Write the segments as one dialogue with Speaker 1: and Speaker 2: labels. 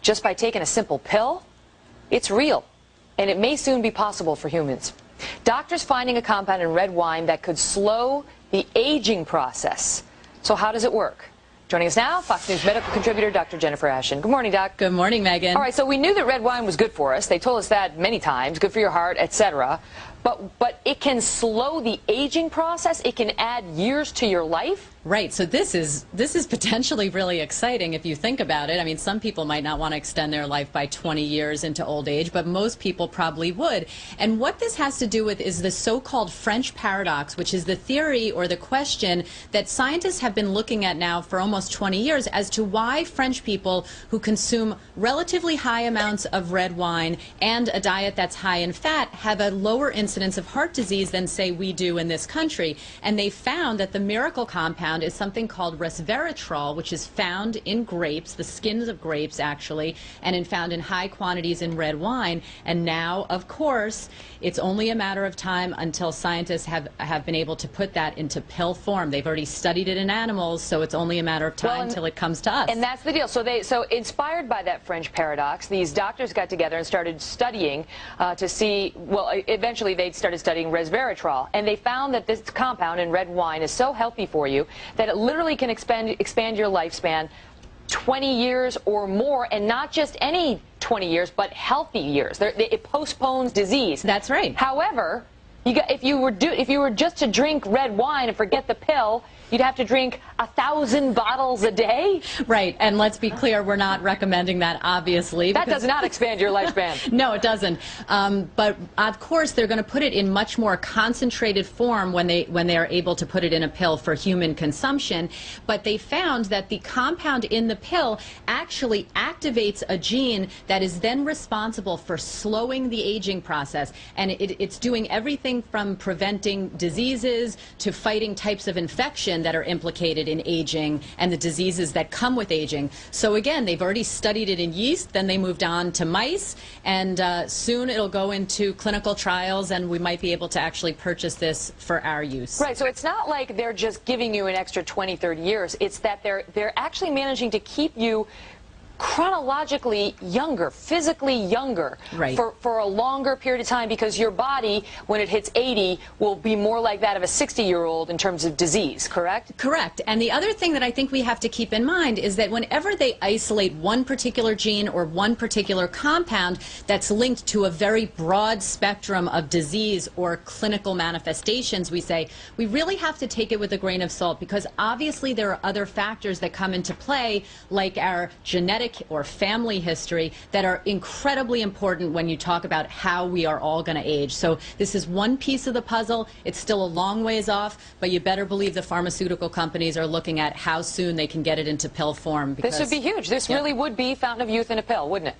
Speaker 1: just by taking a simple pill? It's real, and it may soon be possible for humans. Doctors finding a compound in red wine that could slow the aging process. So how does it work? Joining us now, Fox News medical contributor, Dr. Jennifer Ashen. Good morning, Doc.
Speaker 2: Good morning, Megan.
Speaker 1: All right, so we knew that red wine was good for us. They told us that many times, good for your heart, etc. But it can slow the aging process. It can add years to your life.
Speaker 2: Right, so this is potentially really exciting if you think about it. I mean, some people might not want to extend their life by 20 years into old age, but most people probably would. And what this has to do with is the so-called French paradox, which is the theory or the question that scientists have been looking at now for almost 20 years as to why French people who consume relatively high amounts of red wine and a diet that's high in fat have a lower incidence of heart disease than, say, we do in this country. And they found that the miracle compound is something called resveratrol, which is found in grapes, the skins of grapes actually, and found in high quantities in red wine. And now, of course, it's only a matter of time until scientists have been able to put that into pill form. They've already studied it in animals, so it's only a matter of time until it comes to us.
Speaker 1: And that's the deal. So inspired by that French paradox, these doctors got together and started studying to see, well, eventually they started studying resveratrol, and they found that this compound in red wine is so healthy for you that it literally can expand your lifespan 20 years or more, and not just any 20 years, but healthy years. It postpones disease.
Speaker 2: That's right.
Speaker 1: However, if you were just to drink red wine and forget the pill, you'd have to drink 1,000 bottles a day?
Speaker 2: Right, and let's be clear, we're not recommending that, obviously.
Speaker 1: That does not expand your lifespan.
Speaker 2: No, it doesn't. But of course, they're going to put it in much more concentrated form when they are able to put it in a pill for human consumption. But they found that the compound in the pill actually activates a gene that is then responsible for slowing the aging process. And it's doing everything from preventing diseases to fighting types of infection that are implicated in aging and the diseases that come with aging. So again, they've already studied it in yeast, then they moved on to mice, and soon it'll go into clinical trials, and we might be able to actually purchase this for our use.
Speaker 1: Right, so it's not like they're just giving you an extra 20, 30 years. It's that they're actually managing to keep you chronologically younger, physically younger,
Speaker 2: right,
Speaker 1: for a longer period of time, because your body, when it hits 80, will be more like that of a 60-year-old in terms of disease, correct?
Speaker 2: Correct. And the other thing that I think we have to keep in mind is that whenever they isolate one particular gene or one particular compound that's linked to a very broad spectrum of disease or clinical manifestations, we say, we really have to take it with a grain of salt, because obviously there are other factors that come into play, like our genetic or family history, that are incredibly important when you talk about how we are all going to age. So this is one piece of the puzzle. It's still a long ways off, but you better believe the pharmaceutical companies are looking at how soon they can get it into pill form.
Speaker 1: This would be huge. This really would be fountain of youth in a pill, wouldn't it?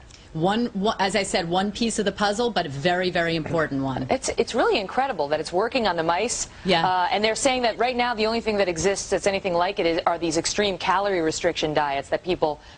Speaker 2: As I said, one piece of the puzzle, but a very, very important one.
Speaker 1: It's really incredible that it's working on the mice.
Speaker 2: Yeah.
Speaker 1: And they're saying that right now the only thing that exists that's anything like it are these extreme calorie restriction diets that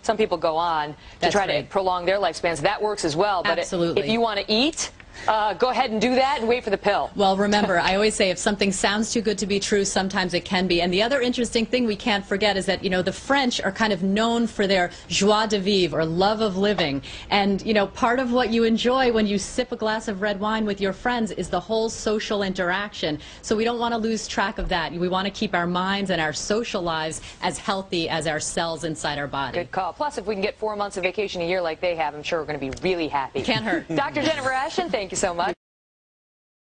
Speaker 1: some people go on to try to prolong their lifespans. That works as well. But
Speaker 2: absolutely.
Speaker 1: If you want to eat, go ahead and do that and wait for the pill.
Speaker 2: Well, remember, I always say if something sounds too good to be true, sometimes it can be. And the other interesting thing we can't forget is that, you know, the French are kind of known for their joie de vivre, or love of living. And, you know, part of what you enjoy when you sip a glass of red wine with your friends is the whole social interaction. So we don't want to lose track of that. We want to keep our minds and our social lives as healthy as our cells inside our body.
Speaker 1: Good call. Plus, if we can get 4 months of vacation a year like they have, I'm sure we're going to be really happy.
Speaker 2: Can't hurt.
Speaker 1: Dr. Jennifer Ashen, thank you so much.